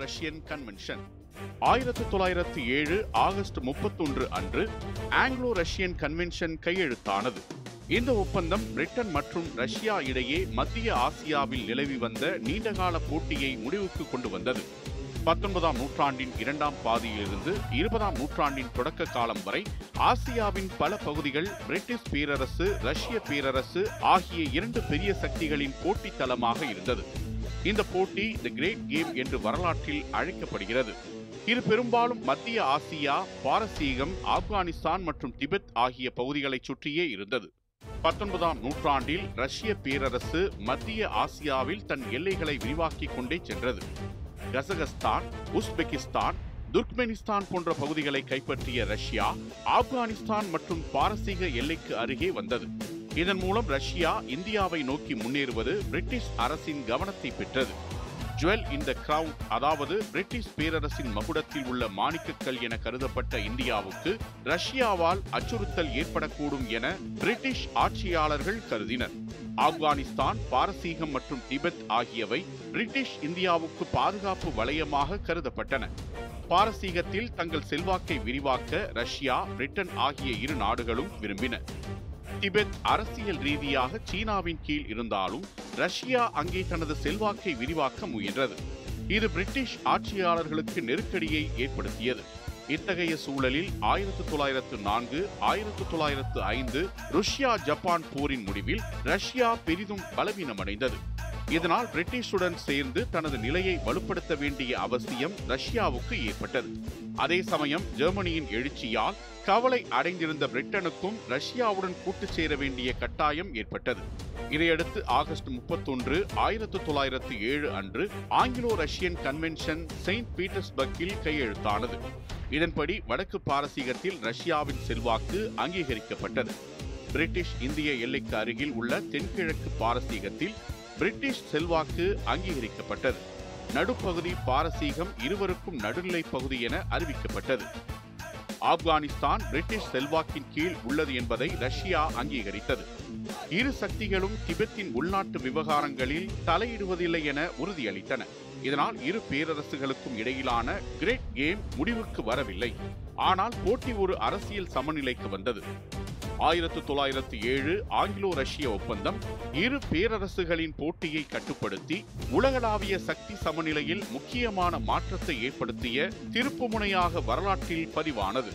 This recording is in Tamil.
ரஷ்யன் கன்வென்ஷன் 1907 ஆகஸ்ட் 31 அன்று ஆங்கிலோ ரஷ்யன் கன்வென்ஷன் கையெழுத்தானது. இந்த ஒப்பந்தம் பிரிட்டன் மற்றும் ரஷ்யா இடையே மத்திய ஆசியாவில் நிலவி வந்த நீண்டகால போட்டியை முடிவுக்கு கொண்டு வந்தது. 19ஆம் நூற்றாண்டின் இரண்டாம் பாதியிலிருந்து 20ஆம் நூற்றாண்டின் தொடக்க காலம் வரை ஆசியாவின் பல பகுதிகள் பிரிட்டிஷ் பேரரசு, ரஷ்ய பேரரசு ஆகிய இரண்டு பெரிய சக்திகளின் போட்டி தளமாக இருந்தது. இந்த போட்டி தி கிரேட் கேம் என்று வரலாற்றில் அழைக்கப்படுகிறது. இது பெரும்பாலும் மத்திய ஆசியா, பாரசீகம், ஆப்கானிஸ்தான் மற்றும் திபெத் ஆகிய பகுதிகளை சுற்றியே இருந்தது. 19ஆம் நூற்றாண்டில் ரஷ்ய பேரரசு மத்திய ஆசியாவில் தன் எல்லைகளை விரிவாக்கிக் கொண்டே சென்றது. கசகஸ்தான், உஸ்பெகிஸ்தான், துர்க்மெனிஸ்தான் போன்ற பகுதிகளை கைப்பற்றிய ரஷ்யா ஆப்கானிஸ்தான் மற்றும் பாரசீக எல்லைக்கு அருகே வந்தது. இதன் மூலம் ரஷ்யா இந்தியாவை நோக்கி முன்னேறுவது பிரிட்டிஷ் அரசின் கவனத்தை பெற்றது. ஜுவல் இன் த கிரவுன், அதாவது பிரிட்டிஷ் பேரரசின் மகுடத்தில் உள்ள மாணிக்கக்கல் என கருதப்பட்ட இந்தியாவுக்கு ரஷ்யாவால் அச்சுறுத்தல் ஏற்படக்கூடும் என பிரிட்டிஷ் ஆட்சியாளர்கள் கருதினர். ஆப்கானிஸ்தான், பாரசீகம் மற்றும் திபெத் ஆகியவை பிரிட்டிஷ் இந்தியாவுக்கு பாதுகாப்பு வலயமாக கருதப்பட்டன. பாரசீகத்தில் தங்கள் செல்வாக்கை விரிவாக்க ரஷ்யா, பிரிட்டன் ஆகிய இரு நாடுகளும் விரும்பின. திபெத் அரசியல் ரீதியாக சீனாவின் கீழ் இருந்தாலும் ரஷ்யா அங்கே தனது செல்வாக்கை விரிவாக்க முயன்றது. இது பிரிட்டிஷ் ஆட்சியாளர்களுக்கு நெருக்கடியை ஏற்படுத்தியது. இத்தகைய சூழலில் 1904, 1905 ருஷ்யா ஜப்பான் போரின் முடிவில் ரஷ்யா பெரிதும் பலவீனமடைந்தது. இதனால் பிரிட்டிஷுடன் சேர்ந்து தனது நிலையை வலுப்படுத்த வேண்டிய அவசியம் ரஷ்யாவுக்கு ஏற்பட்டது. அதே சமயம் ஜெர்மனியின் எழுச்சியால் கவலை அடைந்திருந்த பிரிட்டனுக்கும் ரஷ்யாவுடன் கூட்டு சேர வேண்டிய கட்டாயம் ஏற்பட்டது. இதையடுத்து ஆகஸ்ட் 31, 1907 அன்று ஆங்கிலோ ரஷ்யன் கன்வென்ஷன் செயின்ட் பீட்டர்ஸ்பர்க்கில் கையெழுத்தானது. இதன்படி வடக்கு பாரசீகத்தில் ரஷ்யாவின் செல்வாக்கு அங்கீகரிக்கப்பட்டது. பிரிட்டிஷ் இந்திய எல்லைக்கு அருகில் உள்ள தென்கிழக்கு பாரசீகத்தில் பிரிட்டிஷ் செல்வாக்கு அங்கீகரிக்கப்பட்டது. நடுப்பகுதி பாரசீகம் இருவருக்கும் நடுநிலை பகுதி என அறிவிக்கப்பட்டது. ஆப்கானிஸ்தான் பிரிட்டிஷ் செல்வாக்கின் கீழ் உள்ளது என்பதை ரஷ்யா அங்கீகரித்தது. இரு சக்திகளும் திபெத்தின் உள்நாட்டு விவகாரங்களில் தலையிடுவதில்லை என உறுதியளித்தன. இதனால் இரு பேரரசுகளுக்கும் இடையிலான கிரேட் கேம் முடிவுக்கு வரவில்லை. ஆனால் போட்டி ஒரு அரசியல் சமநிலைக்கு வந்தது. 1907 ஆங்கிலோ ரஷ்ய ஒப்பந்தம் இரு பேரரசுகளின் போட்டியை கட்டுப்படுத்தி உலகளாவிய சக்தி சமநிலையில் முக்கியமான மாற்றத்தை ஏற்படுத்திய திருப்புமுனையாக வரலாற்றில் பதிவானது.